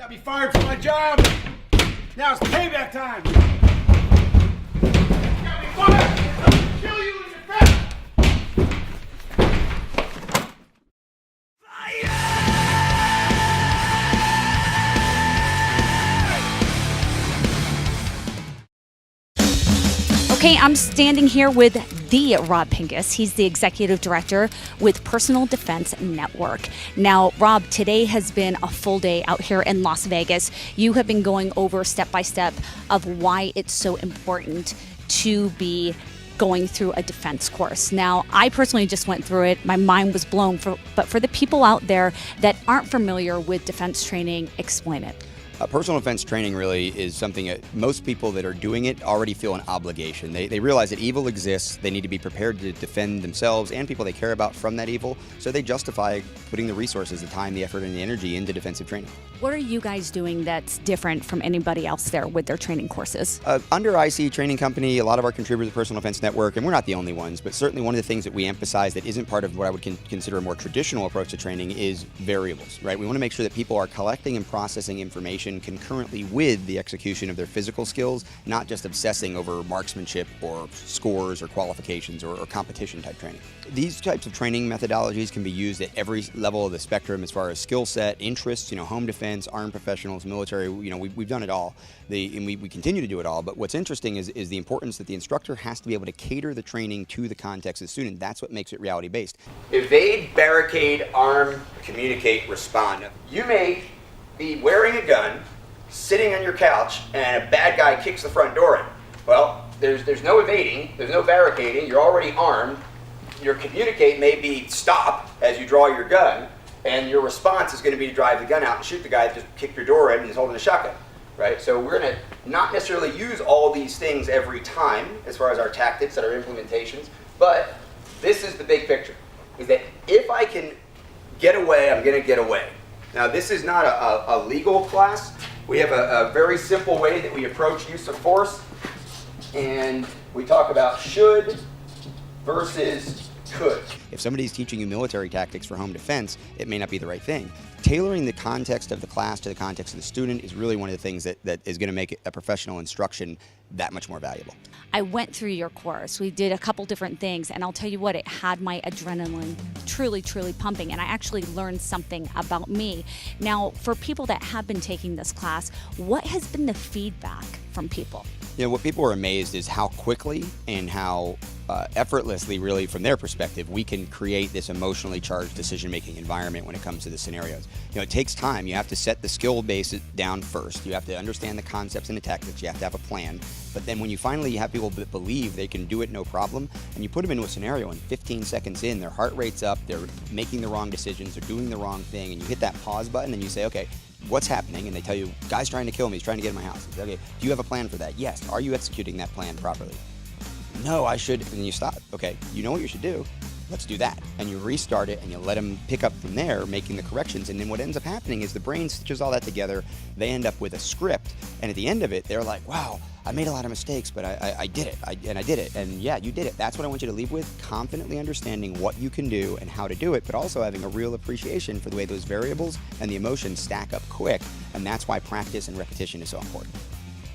Got me fired from my job. Now it's payback time. Got me fired. I'll kill you in your face. Okay, I'm standing here with the Rob Pinkus. He's the executive director with Personal Defense Network. Now, Rob, today has been a full day out here in Las Vegas. You have been going over step by step of why it's so important to be going through a defense course. Now, I personally just went through it. My mind was blown. But for the people out there that aren't familiar with defense training, explain it. Personal defense training really is something that most people that are doing it already feel an obligation. They realize that evil exists, they need to be prepared to defend themselves and people they care about from that evil, so they justify putting the resources, the time, the effort, and the energy into defensive training. What are you guys doing that's different from anybody else there with their training courses? Under IC Training Company, a lot of our contributors to the Personal Defense Network, and we're not the only ones, but certainly one of the things that we emphasize that isn't part of what I would consider a more traditional approach to training is variables, right? We want to make sure that people are collecting and processing information concurrently with the execution of their physical skills, not just obsessing over marksmanship or scores or qualifications or competition type training. These types of training methodologies can be used at every level of the spectrum as far as skill set, interests, home defense, armed professionals, military, we've done it all. And we continue to do it all, but what's interesting is the importance that the instructor has to be able to cater the training to the context of the student. That's what makes it reality based. Evade, barricade, arm, communicate, respond. You may be wearing a gun, sitting on your couch, and a bad guy kicks the front door in. Well, there's no evading, there's no barricading, you're already armed. Your communicate may be stop as you draw your gun, and your response is going to be to drive the gun out and shoot the guy that just kicked your door in and is holding a shotgun, right? So we're going to not necessarily use all these things every time as far as our tactics and our implementations, but this is the big picture, is that if I can get away, I'm going to get away. Now, this is not a legal class. We have a very simple way that we approach use of force, and we talk about should versus could. If somebody's teaching you military tactics for home defense, it may not be the right thing. Tailoring the context of the class to the context of the student is really one of the things that is going to make a professional instruction that much more valuable. I went through your course. We did a couple different things, and I'll tell you what, it had my adrenaline truly, truly pumping, and I actually learned something about me. Now, for people that have been taking this class, what has been the feedback from people? What people are amazed is how quickly and how effortlessly, really, from their perspective, we can create this emotionally charged decision-making environment when it comes to the scenarios. It takes time. You have to set the skill base down first. You have to understand the concepts and the tactics. You have to have a plan. But then when you finally have people that believe they can do it no problem, and you put them into a scenario and 15 seconds in, their heart rate's up, they're making the wrong decisions, they're doing the wrong thing, and you hit that pause button and you say, okay, what's happening? And they tell you, guy's trying to kill me, he's trying to get in my house. Say, okay, do you have a plan for that? Yes. Are you executing that plan properly? No, I should. And you stop. Okay, you know what you should do. Let's do that. And you restart it and you let them pick up from there, making the corrections. And then what ends up happening is the brain stitches all that together. They end up with a script. And at the end of it, they're like, wow, I made a lot of mistakes, but I did it. I did it. And yeah, you did it. That's what I want you to leave with, confidently understanding what you can do and how to do it, but also having a real appreciation for the way those variables and the emotions stack up quick. And that's why practice and repetition is so important.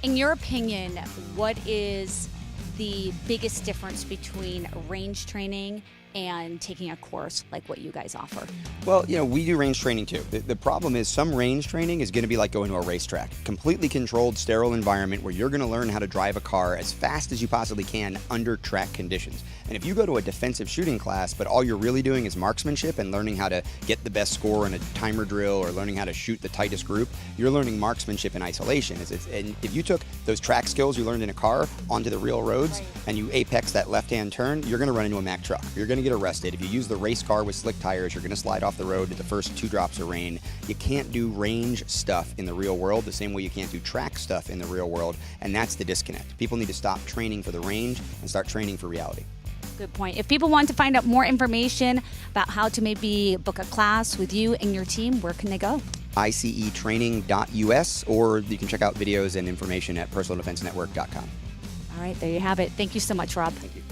In your opinion, what is the biggest difference between range training and taking a course like what you guys offer? Well, we do range training too. The problem is some range training is going to be like going to a racetrack. Completely controlled, sterile environment where you're going to learn how to drive a car as fast as you possibly can under track conditions. And if you go to a defensive shooting class, but all you're really doing is marksmanship and learning how to get the best score in a timer drill or learning how to shoot the tightest group, you're learning marksmanship in isolation. And if you took those track skills you learned in a car onto the real roads and you apex that left-hand turn, you're going to run into a Mack truck. You're going to get arrested. If you use the race car with slick tires, you're going to slide off the road at the first 2 drops of rain. You can't do range stuff in the real world the same way you can't do track stuff in the real world, and that's the disconnect. People need to stop training for the range and start training for reality. Good point. If people want to find out more information about how to maybe book a class with you and your team, where can they go? icetraining.us, or you can check out videos and information at personaldefensenetwork.com. All right, there you have it. Thank you so much, Rob. Thank you.